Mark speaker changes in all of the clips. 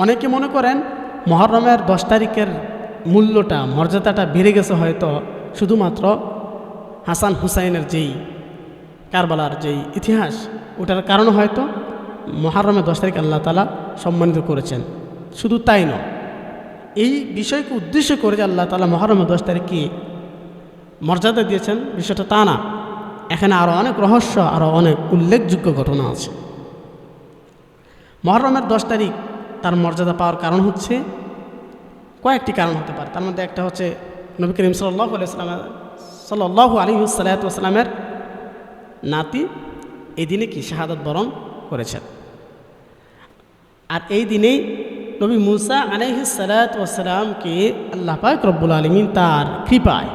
Speaker 1: অনেকে মনে করেন মুহররমের 10 তারিখের মূল্যটা মর্যাদাটা বেড়ে গেছে হয়তো শুধুমাত্র হাসান হুসাইনের যেই কারবালার যেই ইতিহাস ওটার কারণে হয়তো মুহররমের 10 তারিখ আল্লাহ তাআলা সম্মানিত করেছেন। শুধু তাই নয়, এই বিষয়কে উদ্দেশ্য করে যে আল্লাহ তাআলা মুহররমের 10 তারিখকে মর্যাদা দিয়েছেন বিষয়টা তা না। এখানে আরও অনেক রহস্য, আরও অনেক উল্লেখযোগ্য ঘটনা আছে। মুহররমের 10 তারিখ তার মর্যাদা পাওয়ার কারণ হচ্ছে কয়েকটি কারণ হতে পারে। তার মধ্যে একটা হচ্ছে নবী করিম সাল্লাল্লাহু আলাইহি ওয়াসাল্লামের নাতি এই দিনে কি শাহাদাত বরণ করেছেন। আর এই দিনেই নবী মুসা আলাইহিস সালাতু ওয়াসসালামকে আল্লাহ পাক রব্বুল আলামিন তার কৃপায়,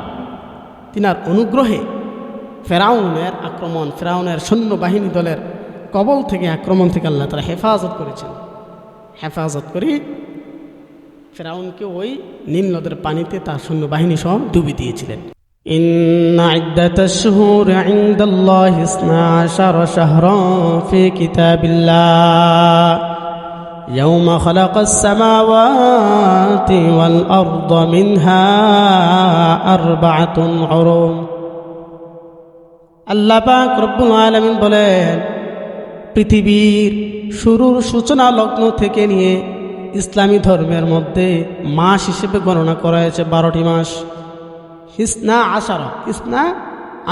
Speaker 1: তিনার অনুগ্রহে ফেরাউনের আক্রমণ, ফেরাউনের সৈন্যবাহিনী দলের কবল থেকে, আক্রমণ থেকে আল্লাহ তাআলা হেফাজত করেছেন। হেফাজত করে ফেরাউনকে ওই নীল নদের পানিতে তার সৈন্যবাহিনী সহ ডুবিয়ে দিয়েছিলেন। ইন্না ইদ্দাতাশ শুহুরি ইনদাল্লাহি 12 শাহরান ফি কিতাবিল্লাহ ইয়াওমা খালাকাস সামাওয়াতি ওয়াল আরদা মিনহা আরবাআতুন হুরুম। আল্লাহ পাক রব্বুল আলামিন বলেন, পৃথিবীর শুরুর সূচনা লগ্ন থেকে নিয়ে ইসলামী ধর্মের মধ্যে মাস হিসেবে গণনা করা হয়েছে 12টি মাস। ইসনা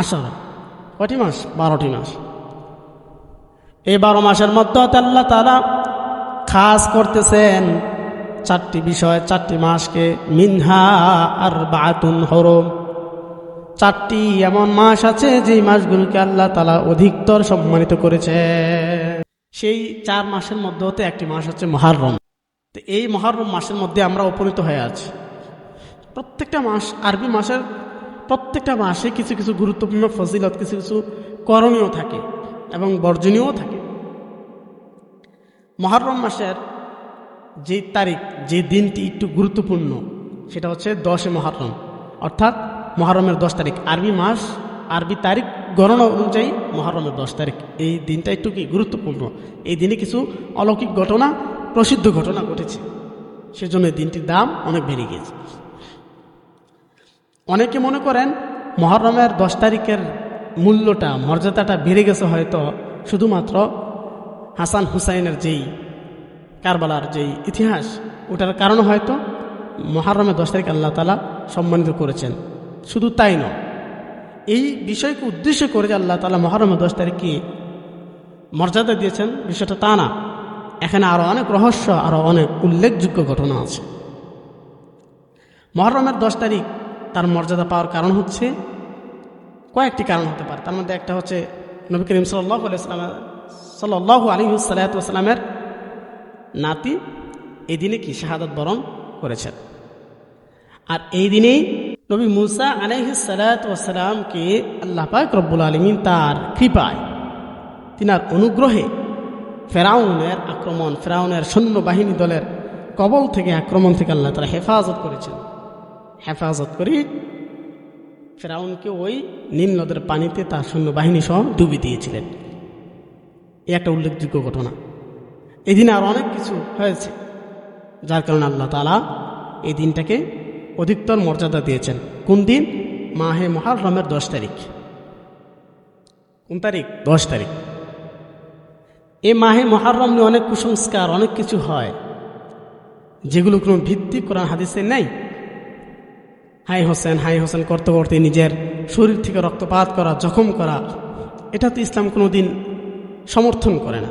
Speaker 1: আশারা কয়টি মাস? 12টি মাস। এই 12 মাসের মধ্যে আল্লাহ তাআলা খাস করতেছেন 4টি বিষয়, 4টি মাসকে। মিনহা আরবাআতুন হুরুম, 4টি এমন মাস আছে যেই মাসগুলোকে আল্লাহ তাআলা অধিকতর সম্মানিত করেছে। সেই 4 মাসের মধ্যে হতে একটি মাস হচ্ছে মুহররম। তো এই মুহররম মাসের মধ্যে আমরা উপনীত হয়ে আছি। প্রত্যেকটা মাস, আরবি মাসের প্রত্যেকটা মাসে কিছু কিছু গুরুত্বপূর্ণ ফজিলত, কিছু কিছু করণীয় থাকে এবং বর্জনীয় থাকে। মুহররম মাসের যে তারিখ, যে দিনটি একটু গুরুত্বপূর্ণ, সেটা হচ্ছে 10 মুহররম, অর্থাৎ মুহররমের 10 তারিখ। আরবি তারিখ গণনা অনুযায়ী মুহররমের 10 তারিখ এই দিনটা একটু কি গুরুত্বপূর্ণ। এই দিনে কিছু অলৌকিক ঘটনা, প্রসিদ্ধ ঘটনা ঘটেছে, সেজন্য এই দিনটির দাম অনেক বেড়ে গিয়েছে। অনেকে মনে করেন মুহররমের 10 তারিখের মূল্যটা মর্যাদাটা বেড়ে গেছে হয়তো শুধুমাত্র হাসান হুসাইনের যেই কারবালার যেই ইতিহাস ওটার কারণে হয়তো মুহররমের 10 তারিখ আল্লাহ তাআলা সম্মানিত করেছেন। শুধু তাই নয়, এই বিষয়কে উদ্দেশ্য করে যে আল্লাহ তাআলা মুহররমের 10 তারিখকে মর্যাদা দিয়েছেন বিষয়টা তা না। এখানে আরও অনেক রহস্য, আরও অনেক উল্লেখযোগ্য ঘটনা আছে। মুহররমের 10 তারিখ তার মর্যাদা পাওয়ার কারণ হচ্ছে কয়েকটি কারণ হতে পারে। তার মধ্যে একটা হচ্ছে নবী করিম সাল্লাল্লাহু আলাইহি ওয়াসাল্লামের নাতি এই দিনে কি শাহাদাত বরণ করেছেন। আর এই দিনেই নবী মুসা আলাইহিস সালাতু ওয়াসসালামকে আল্লাহ পাক রব্বুল আলামিন তার কৃপায়, তিনার অনুগ্রহে ফেরাউনের আক্রমণ, ফেরাউনের সৈন্যবাহিনী দলের কবল থেকে, আক্রমণ থেকে আল্লাহ তাআলা হেফাজত করেছেন। হেফাজত করে ফেরাউনকে ওই নীল নদের পানিতে তার সৈন্যবাহিনী সহ ডুবিয়ে দিয়েছিলেন। এই একটা উল্লেখযোগ্য ঘটনা। এই দিনে আরও অনেক কিছু হয়েছে, যার কারণে আল্লাহ তাআলা এই দিনটাকে অধিকতর মর্যাদা দিয়েছেন। কোন দিন? মাহে মুহররমের 10 তারিখ। কোন তারিখ? 10 তারিখ। এই মাহে মুহররম নিয়ে অনেক কুসংস্কার, অনেক কিছু হয় যেগুলো কোনো ভিত্তি কোরআন হাদিসে নেই। হাই হোসেন করতে করতে নিজের শরীর থেকে রক্তপাত করা, জখম করা, এটা তো ইসলাম কোনো দিন সমর্থন করে না।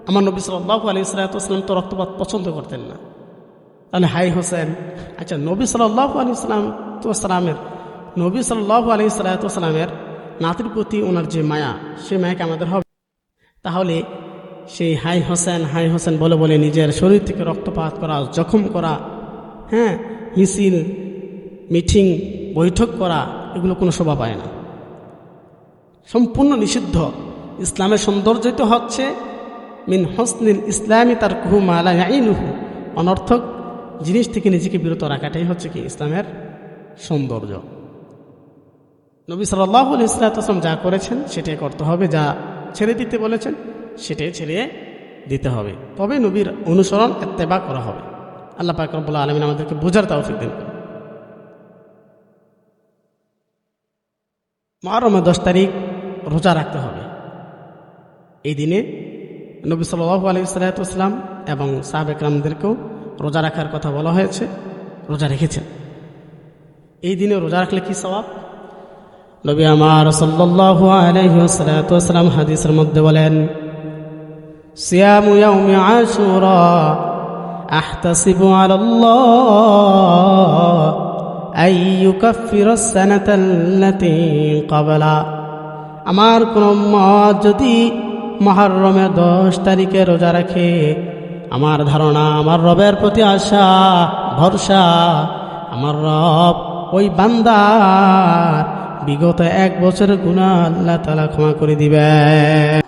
Speaker 1: আমার নবী সাল্লাল্লাহু আলাইহি ওয়াসাল্লাম তো রক্তপাত পছন্দ করতেন না। তাহলে হাই হোসেন, আচ্ছা নবী সাল্লাল্লাহু আলাইহি ওয়াসাল্লামের নাতির প্রতি ওনার যে মায়া, সেই মায়াকে আমাদের হবে। তাহলে সেই হাই হোসেন বলে বলে নিজের শরীর থেকে রক্তপাত করা, জখম করা, মিছিল, মিটিং, বৈঠক করা, এগুলো কোনো শোভা পায় না, সম্পূর্ণ নিষিদ্ধ। ইসলামের সৌন্দর্য তো হচ্ছে মিন হুসনিল ইসলামি তারকুহু মা লা ইয়াইনুহু, অনর্থক জিনিস থেকে নিজেকে বিরত রাখাটাই হচ্ছে কি ইসলামের সৌন্দর্য। নবী সাল্লাল্লাহু আলাইহি ওয়াসাল্লাম যা করেছেন সেটাই করতে হবে, যা ছেড়ে দিতে বলেছেন সেটাই ছেড়ে দিতে হবে, তবে নবীর অনুসরণ ইত্তেবা করা হবে। আল্লাহ পাক রব্বুল আলামিন আমাদেরকে বোঝার তৌফিক দিন। মুহররমের 10 তারিখ রোজা রাখতে হবে। এই দিনে নবী সাল্লাল্লাহু আলাইহি ওয়াসাল্লাম এবং সাহাবা একরামদেরকেও রোজা রাখার কথা বলা হয়েছে, রোজা রেখেছেন। এই দিনে রোজা রাখলে কি সওয়াব? নবী আমার সাল্লাল্লাহু আলাইহি ওয়াসাল্লাম হাদিসের মধ্যে বলেন, সিয়ামু ইয়াউমি আশুরা আহতাসিবু আলাল্লাহ আই ইউকাফিরাস সানাতাল্লাতী ক্বাবলা। আমার কোন উম্মত যদি মুহররমের 10 তারিখে রোজা রাখে, আমার ধারণা, আমার রবের প্রতি আশা ভরসা, আমার রব ওই বান্দার বিগত 1 বছরের গুনাহ আল্লাহ তাআলা ক্ষমা করে দিবেন।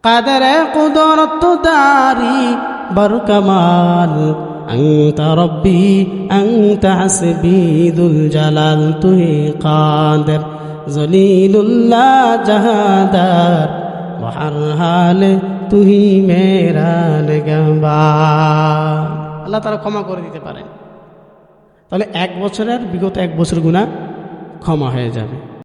Speaker 1: কাদেরে কুদরত দারি বরকামাল আনতা রব্বি আনতা হাসবি দুল জালাল, তুই কাদের জলিলুল্লাহ জাহাদার বহর হাল তুই মেরা নিগহবান। আল্লাহ তাআলা ক্ষমা করে দিতে পারেন। তাহলে 1 বছরের বিগত 1 বছর গুনাহ ক্ষমা হয়ে যাবে।